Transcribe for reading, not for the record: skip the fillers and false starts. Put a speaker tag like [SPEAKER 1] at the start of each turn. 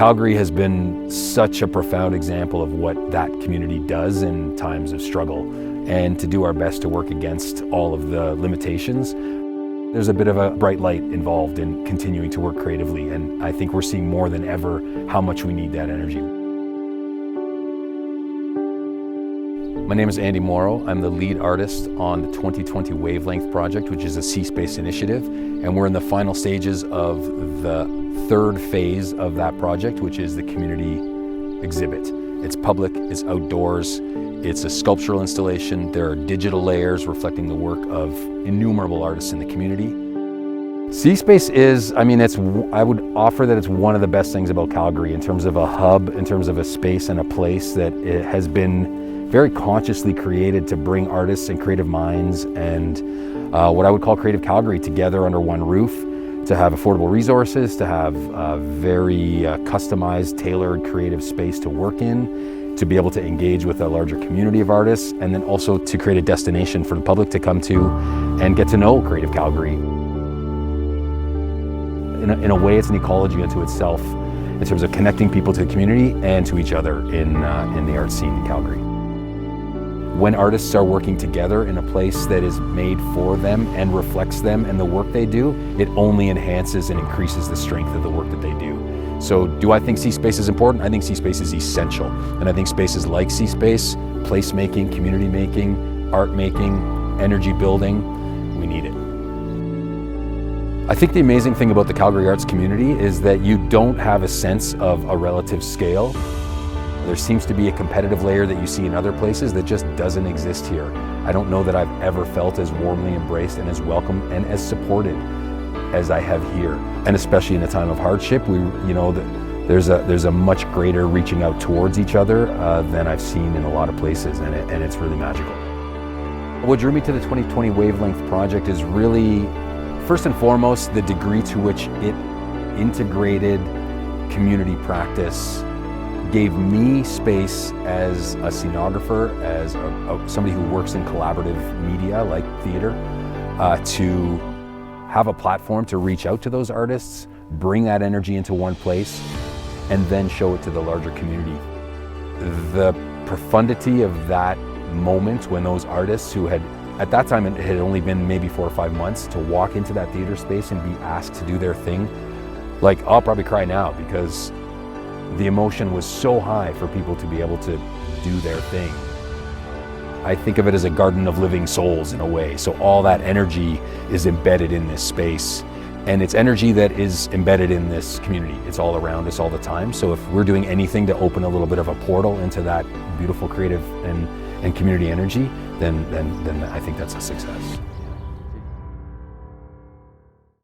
[SPEAKER 1] Calgary has been such a profound example of what that community does in times of struggle, and to do our best to work against all of the limitations. There's a bit of a bright light involved in continuing to work creatively, and I think we're seeing more than ever how much we need that energy. My name is Andy Moro. I'm the lead artist on the 2020 Wavelength Project, which is a cSPACE initiative, and we're in the final stages of the third phase of that project, which is the community exhibit. It's public, it's outdoors, it's a sculptural installation. There are digital layers reflecting the work of innumerable artists in the community. cSPACE is, I would offer that it's one of the best things about Calgary in terms of a hub, in terms of a space and a place that it has been very consciously created to bring artists and creative minds and what I would call creative Calgary together under one roof, to have affordable resources, to have a very customized, tailored creative space to work in, to be able to engage with a larger community of artists, and then also to create a destination for the public to come to and get to know creative Calgary. In a way, it's an ecology unto itself in terms of connecting people to the community and to each other in the art scene in Calgary. When artists are working together in a place that is made for them and reflects them and the work they do, it only enhances and increases the strength of the work that they do. So do I think cSPACE is important? I think cSPACE is essential. And I think spaces like cSPACE, placemaking, community making, art making, energy building, we need it. I think the amazing thing about the Calgary arts community is that you don't have a sense of a relative scale. There seems to be a competitive layer that you see in other places that just doesn't exist here. I don't know that I've ever felt as warmly embraced and as welcome and as supported as I have here. And especially in a time of hardship, there's a much greater reaching out towards each other than I've seen in a lot of places, and it's really magical. What drew me to the 2020 Wavelength Project is really, first and foremost, the degree to which it integrated community practice, gave me space as a scenographer, as somebody who works in collaborative media like theater, to have a platform to reach out to those artists, bring that energy into one place, and then show it to the larger community. The profundity of that moment when those artists who had, at that time it had only been maybe 4 or 5 months, to walk into that theater space and be asked to do their thing, like, I'll probably cry now, because the emotion was so high for people to be able to do their thing. I think of it as a garden of living souls in a way. So all that energy is embedded in this space, and it's energy that is embedded in this community. It's all around us all the time. So if we're doing anything to open a little bit of a portal into that beautiful creative and community energy, then I think that's a success.